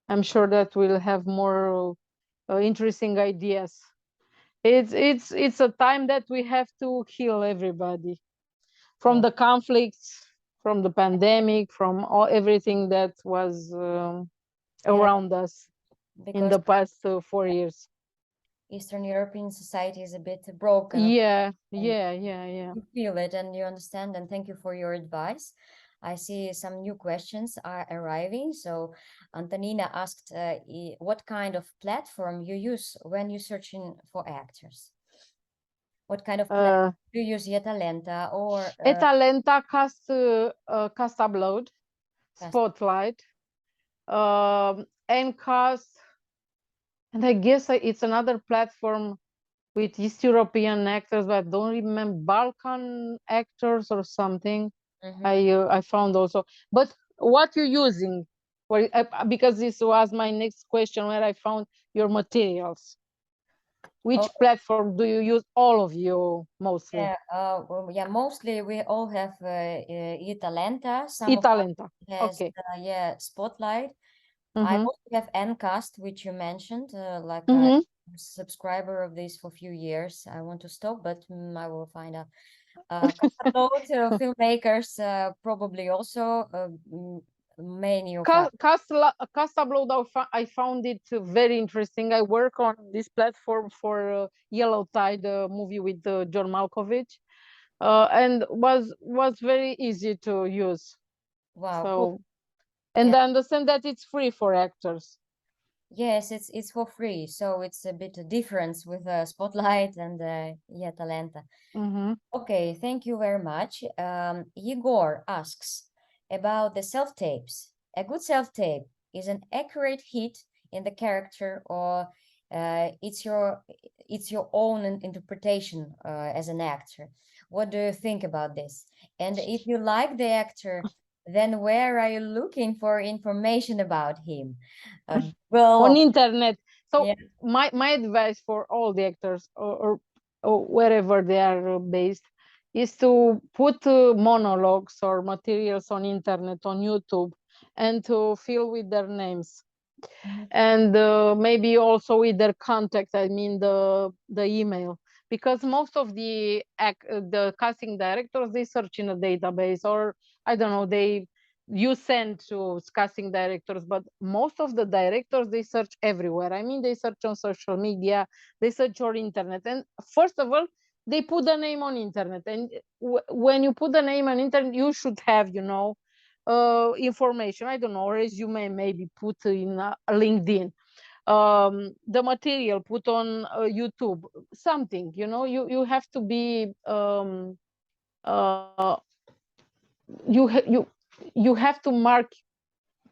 I'm sure that we'll have more interesting ideas. It's a time that we have to heal everybody from the conflicts, from the pandemic, from everything that was around us in the past 4 years. Eastern European society is a bit broken. Yeah. You feel it and you understand, and thank you for your advice. I see some new questions are arriving. So Antonina asked what kind of platform you use when you're searching for actors. What kind of platform do you use? Etalenta or Etalenta, Cast Upload, Spotlight, Ncast, and I guess it's another platform with East European actors, but I don't remember, Balkan actors or something. I found also. But what you're using? Because this was my next question, where I found your materials. Which platform do you use? All of you, mostly. Yeah, mostly we all have Etalenta. Etalenta. Has, Okay. Spotlight. I Mhm. also have Ncast, which you mentioned. Like Mhm. I'm a subscriber of this for a few years. I want to stop, but I will find out. Upload filmmakers probably also many of us. Cast Upload, I found it very interesting. I work on this platform for Yellow Tide, movie with John Malkovich, and was very easy to use. Wow, So, cool. and I understand that it's free for actors. Yes, it's for free, so it's a bit of difference with Spotlight and Talenta. Okay, thank you very much. Igor asks about the self-tapes. A good self-tape is an accurate hit in the character, or it's your own interpretation as an actor. What do you think about this? And if you like the actor, then where are you looking for information about him? Well, on internet. So yeah. my advice for all the actors, or wherever they are based, is to put monologues or materials on internet, on YouTube, and to fill with their names. And maybe also with their contact, I mean the email, because most of the casting directors, they search in a database, or I don't know, you send to casting directors, but most of the directors, they search everywhere. I mean, they search on social media, they search on internet, and first of all, they put the name on internet. And when you put the name on internet, you should have information. I don't know, resume maybe put in LinkedIn, the material put on YouTube, something. You have to be you have to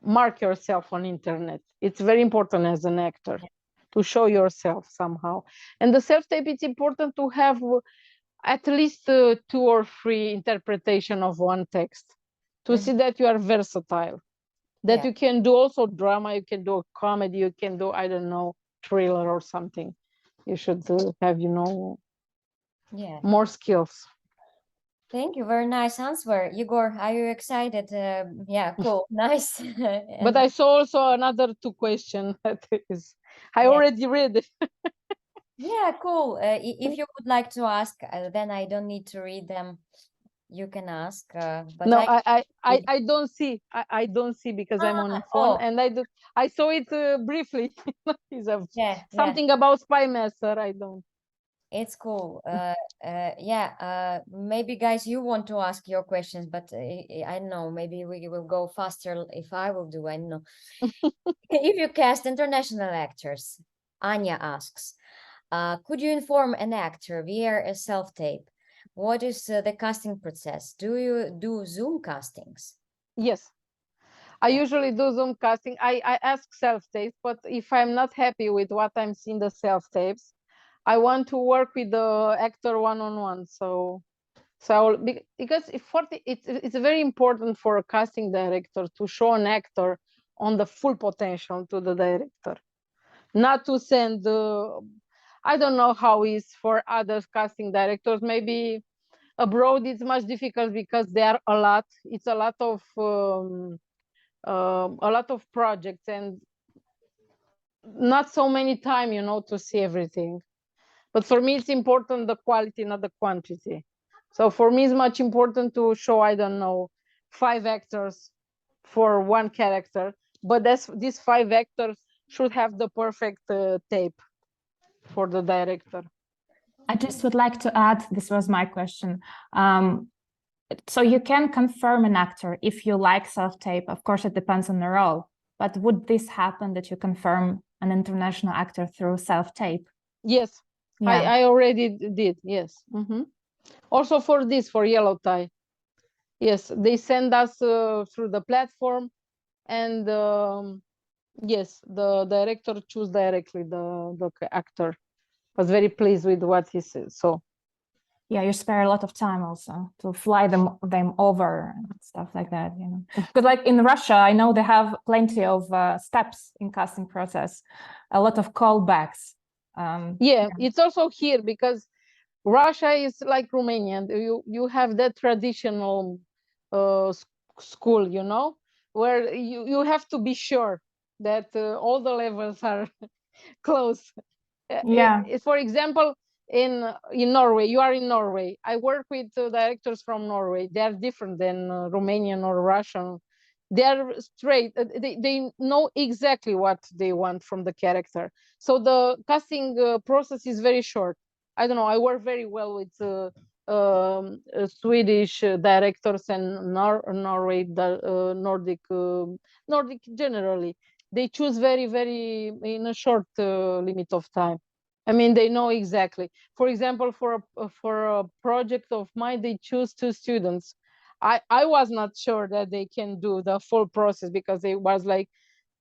mark yourself on internet. It's very important as an actor to show yourself somehow. And the self-tape, it's important to have at least 2 or 3 interpretation of one text to see that you are versatile, that you can do also drama, you can do comedy, you can do, I don't know, thriller or something. You should have, more skills. Thank you. Very nice answer. Igor, are you excited? Yeah, cool. Nice. But I saw also another 2 questions. I already read it. Yeah, cool. If you would like to ask, then I don't need to read them. You can ask. But no, I don't see. I don't see because I'm on a phone, and I saw it briefly. Something about Spy Master. I don't. It's cool. Yeah. Maybe guys, you want to ask your questions, but I don't know. Maybe we will go faster if I will do. I don't know. If you cast international actors, Anya asks, could you inform an actor via a self-tape? What is the casting process? Do you do Zoom castings? Yes, I usually do Zoom casting. I ask self-tapes, but if I'm not happy with what I'm seeing the self-tapes, I want to work with the actor one-on-one. So because it's very important for a casting director to show an actor on the full potential to the director, not to send I don't know how it's for other casting directors. Maybe abroad it's much difficult because there are a lot. It's a lot of projects and not so many time, to see everything. But for me, it's important the quality, not the quantity. So for me, it's much important to show, I don't know, 5 actors for one character. But these 5 actors should have the perfect tape for the director. I just would like to add, this was my question. So you can confirm an actor if you like self-tape. Of course, it depends on the role. But would this happen that you confirm an international actor through self-tape? Yes, yeah. I already did, yes. Mm-hmm. Also for Yellow Tie. Yes, they send us through the platform, and yes, the director choose directly the actor. Was very pleased with what he said. So yeah, you spare a lot of time also to fly them over and stuff like that, because like in Russia, I know they have plenty of steps in casting process, a lot of callbacks. Yeah, it's also here because Russia is like Romania. You have that traditional school, where you have to be sure that all the levels are close. Yeah. For example, in Norway, you are in Norway. I work with directors from Norway. They are different than Romanian or Russian. They are straight. They know exactly what they want from the character. So the casting process is very short. I don't know. I work very well with Swedish directors and Norway, Nordic generally. They choose very, very in a short limit of time. I mean, they know exactly. For example, for a project of mine, they choose 2 students. I was not sure that they can do the full process because it was like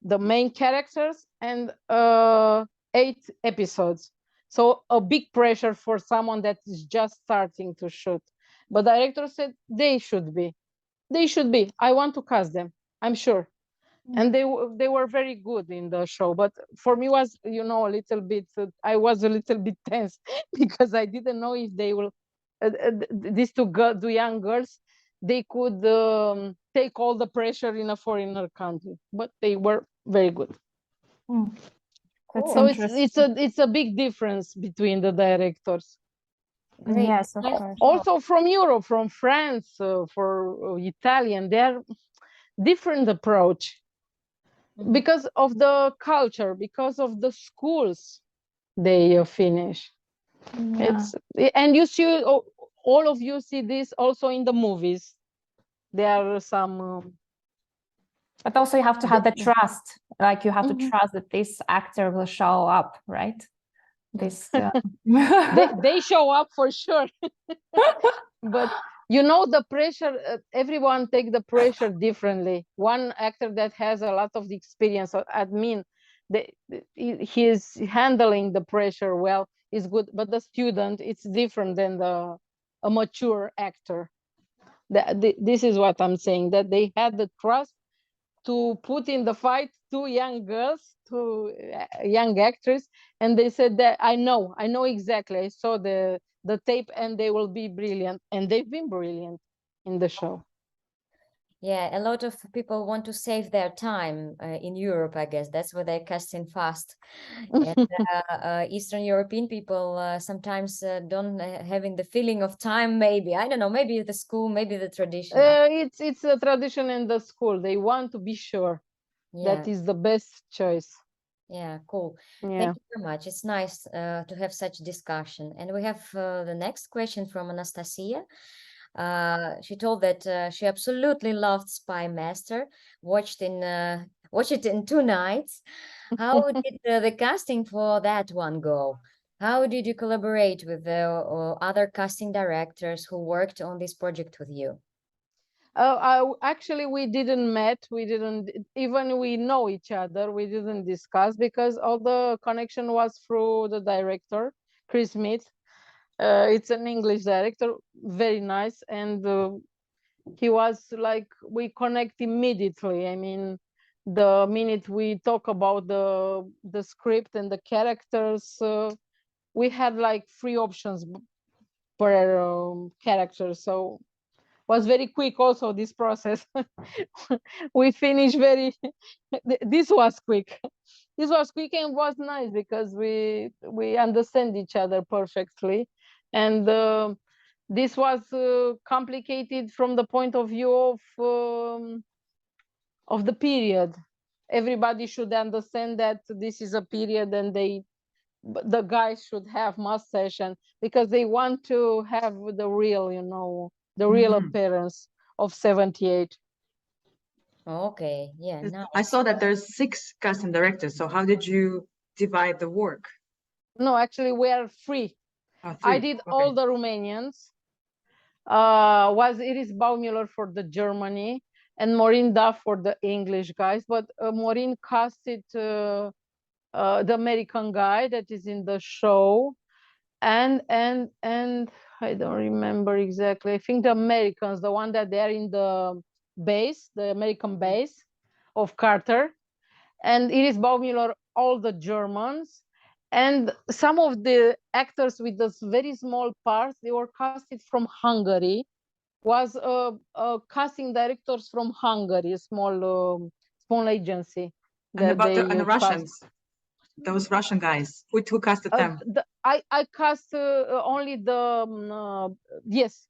the main characters and 8 episodes. So a big pressure for someone that is just starting to shoot. But the director said they should be. I want to cast them, I'm sure. And they were very good in the show, but for me was a little bit I was a little bit tense because I didn't know if they will these 2 young girls, they could take all the pressure in a foreigner country, but they were very good. That's so it's a big difference between the directors. Great. Yes, of course. Also from Europe, from France, for Italian, they're different approach. Because of the culture, because of the schools they finish. And you see, all of you see this also in the movies. There are some but also you have to have the trust, like you have to trust that this actor will show up, right? This they show up for sure. But you know, the pressure, everyone take the pressure differently. One actor that has a lot of experience, admin, he is handling the pressure well, is good, but the student, it's different than a mature actor. This is what I'm saying, that they had the trust to put in the fight two young girls, two young actors, and they said that I know exactly. I saw the tape, and they will be brilliant, and they've been brilliant in the show. Yeah, a lot of people want to save their time in Europe, I guess. That's why they're casting fast. And Eastern European people sometimes don't having the feeling of time, maybe. I don't know, maybe the school, maybe the tradition. It's a tradition in the school. They want to be sure that is the best choice. Yeah, cool. Yeah. Thank you very much. It's nice to have such discussion. And we have the next question from Anastasia. She told that she absolutely loved Spy Master, watched it in 2 nights. How did the casting for that one go? How did you collaborate with the other casting directors who worked on this project with you? Actually, we didn't met. We didn't even we know each other. We didn't discuss because all the connection was through the director, Chris Smith. It's an English director, very nice, and he was like, we connect immediately. I mean, the minute we talk about the script and the characters, we had like 3 options per character, so was very quick also this process. We finished very this was quick. This was quick and was nice because we understand each other perfectly, and this was complicated from the point of view of the period. Everybody should understand that this is a period, and the guys should have mustache, and because they want to have the real, you know, the real appearance of 78. Okay, yeah, nice. I saw that there's 6 casting directors. So how did you divide the work? No, actually we are 3. Oh, 3. I did all the Romanians. Was Iris Baumüller for the Germany and Maureen Duff for the English guys, but Maureen casted the American guy that is in the show, and I don't remember exactly. I think the Americans, the one that they're in the base, the American base of Carter, and Iris Baumüller, all the Germans, and some of the actors with those very small parts, they were casted from Hungary. Was casting directors from Hungary, a small agency. And about the Russians, those Russian guys, who casted them? I cast only the yes,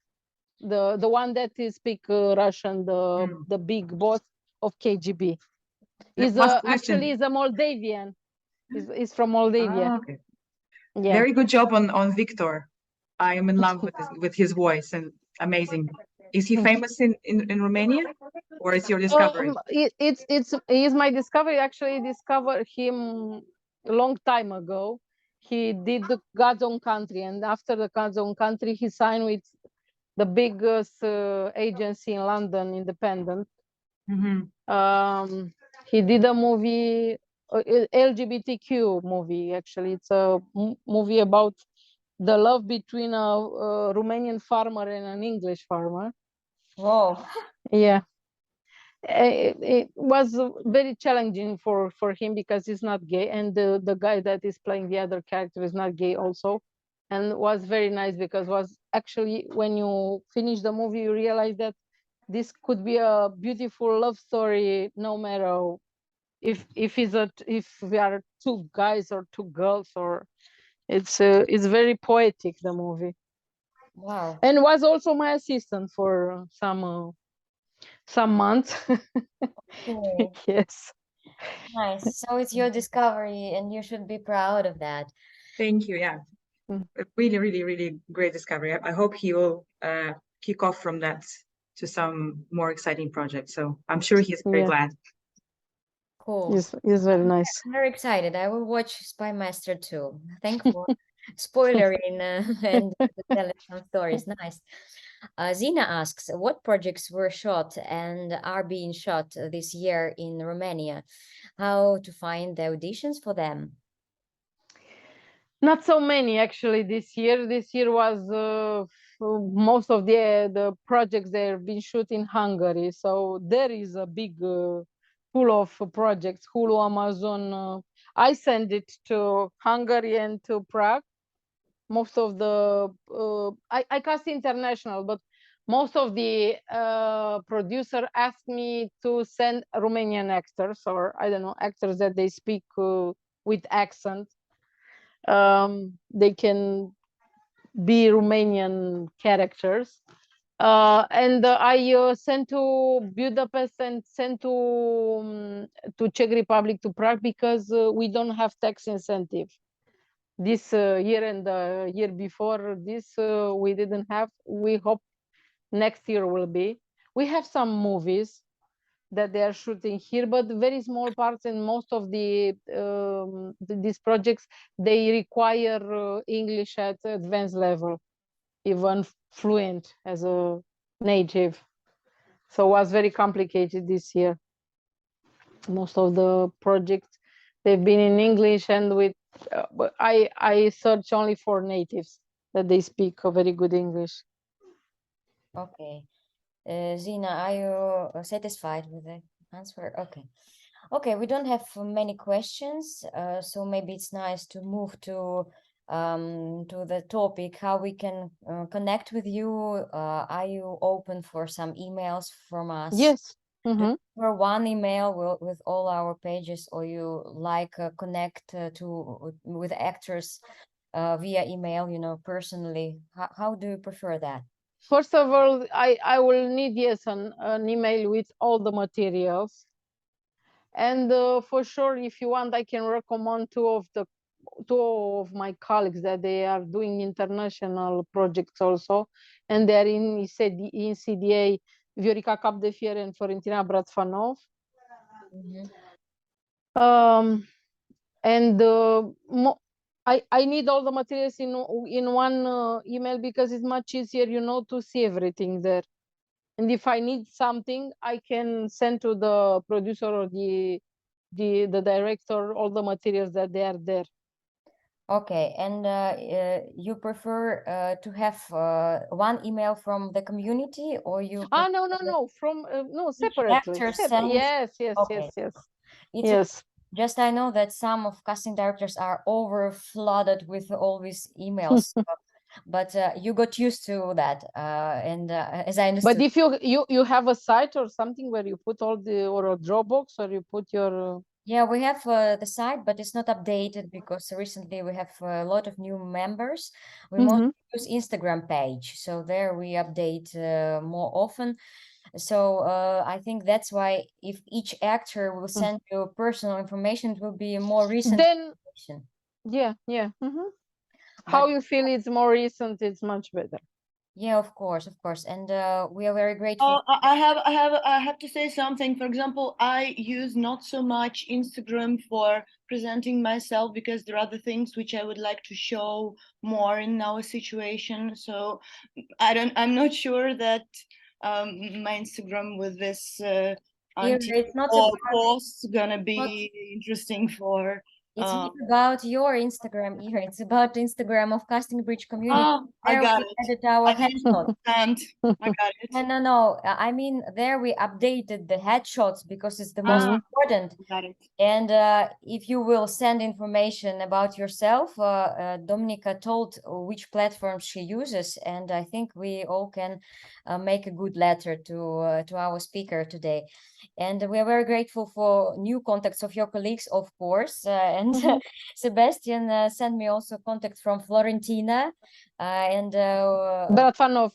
the one that is speak Russian, the big boss of KGB. Is actually is a Moldavian. Is from Moldavia. Oh, okay. Yeah. Very good job on Victor. I am in love with his voice, and amazing. Is he famous in Romania, or is your discovery? It's my discovery. Actually, discovered him a long time ago. He did the God's Own Country, and after the God's Own Country, he signed with the biggest agency in London, independent. He did a movie, LGBTQ movie. Actually, it's a movie about the love between a Romanian farmer and an English farmer. Whoa. Yeah. It was very challenging for him because he's not gay, and the guy that is playing the other character is not gay also, and was very nice because was actually, when you finish the movie, you realize that this could be a beautiful love story, no matter if we are 2 guys or 2 girls, or it's very poetic, the movie. Wow. And was also my assistant for some months. Okay. Yes. Nice. So it's your discovery, and you should be proud of that. Thank you. Yeah, a really, really, really great discovery. I hope he will kick off from that to some more exciting projects. So I'm sure he's very glad. Cool. He's very nice. I'm very excited. I will watch Spy Master too. Thank you for spoiling and telling some stories. Nice. Zina asks, what projects were shot and are being shot this year in Romania? How to find the auditions for them? Not so many actually this year. This year was most of the projects they have been shot in Hungary. So there is a big pool of projects. Hulu, Amazon. I send it to Hungary and to Prague. Most of the I cast international, but most of the producer asked me to send Romanian actors, or I don't know, actors that they speak with accent. They can be Romanian characters. And I sent to Budapest and sent to Czech Republic, to Prague, because we don't have tax incentive. This year and the year before this, we didn't have. We hope next year will be. We have some movies that they are shooting here, but very small parts, and most of these projects, they require English at advanced level, even fluent as a native. So it was very complicated this year. Most of the projects, they've been in English, and with I search only for natives that they speak a very good English. Okay. Zina, are you satisfied with the answer? Okay. Okay, we don't have many questions, so maybe it's nice to move to the topic, how we can connect with you. Are you open for some emails from us? Yes. For one email with all our pages, or you like connect with actors via email, you know, personally? How do you prefer that? First of all, I will need, yes, an email with all the materials. And for sure, if you want, I can recommend two of my colleagues that they are doing international projects also, and they're in ICDA, Viorica Capdefier and Florentina Bratfanov. And I need all the materials in one email, because it's much easier, you know, to see everything there. And if I need something, I can send to the producer or the director all the materials that they are there. Okay, and you prefer to have one email from the community, or you? No, from no, separately. Yes. Okay. It's Yes. Just I know that some of casting directors are over flooded with all these emails, but you got used to that, and as I understood. But if you have a site or something where you put all or a Dropbox, or you put your Yeah, we have the site, but it's not updated because recently we have a lot of new members. We mostly use Instagram page, so there we update more often. So I think that's why if each actor will send you personal information, it will be a more recent information. Yeah. How you feel it's more recent, it's much better. Yeah, of course, and we are very grateful. I have to say something. For example, I use not so much Instagram for presenting myself, because there are other things which I would like to show more in our situation. So I'm not sure that my Instagram with this post gonna be interesting for. It's not about your Instagram here. It's about Instagram of Casting Bridge community. I got it. Added our headshots. I got it. No. I mean, there we updated the headshots because it's the most important. Got it. And if you will send information about yourself, Domnica told which platform she uses, and I think we all can make a good letter to our speaker today. And we are very grateful for new contacts of your colleagues, of course. And Sebastian sent me also contact from Florentina and Bratfanov.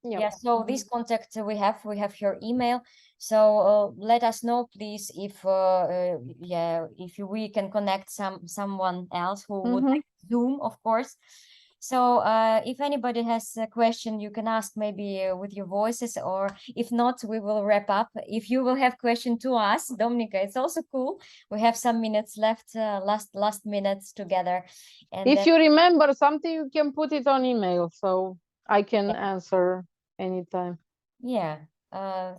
Yeah, so this contact we have your email. So let us know, please, if we can connect someone else who would like Zoom, of course. So if anybody has a question, you can ask maybe with your voices, or if not, we will wrap up. If you will have question to us, Domnica, it's also cool. We have some minutes left, last minutes together. And if you remember something, you can put it on email, so I can answer anytime. Yeah.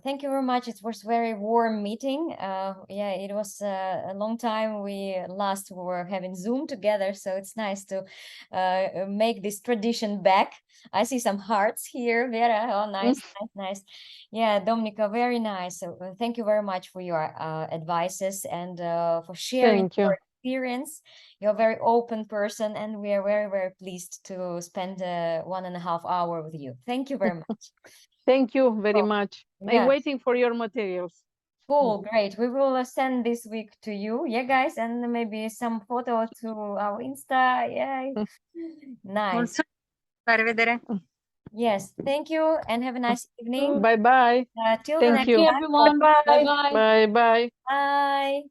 Thank you very much. It was very warm meeting. Yeah, it was a long time we last were having Zoom together, so it's nice to make this tradition back. I see some hearts here, Vera. Oh, nice, nice. Yeah, Domnica, very nice. So thank you very much for your advices and for sharing Thank you. your experience. You're a very open person, and we are very, very pleased to spend 1.5 hours with you. Thank you very much. Thank you very much. Yeah. I'm waiting for your materials. Cool, great. We will send this week to you, yeah, guys, and maybe some photo to our Insta. Yay. Nice. Arrivedere. Yes, thank you and have a nice evening. Bye bye. Till the Thank next you. time. Everyone. Bye. Bye bye. Bye.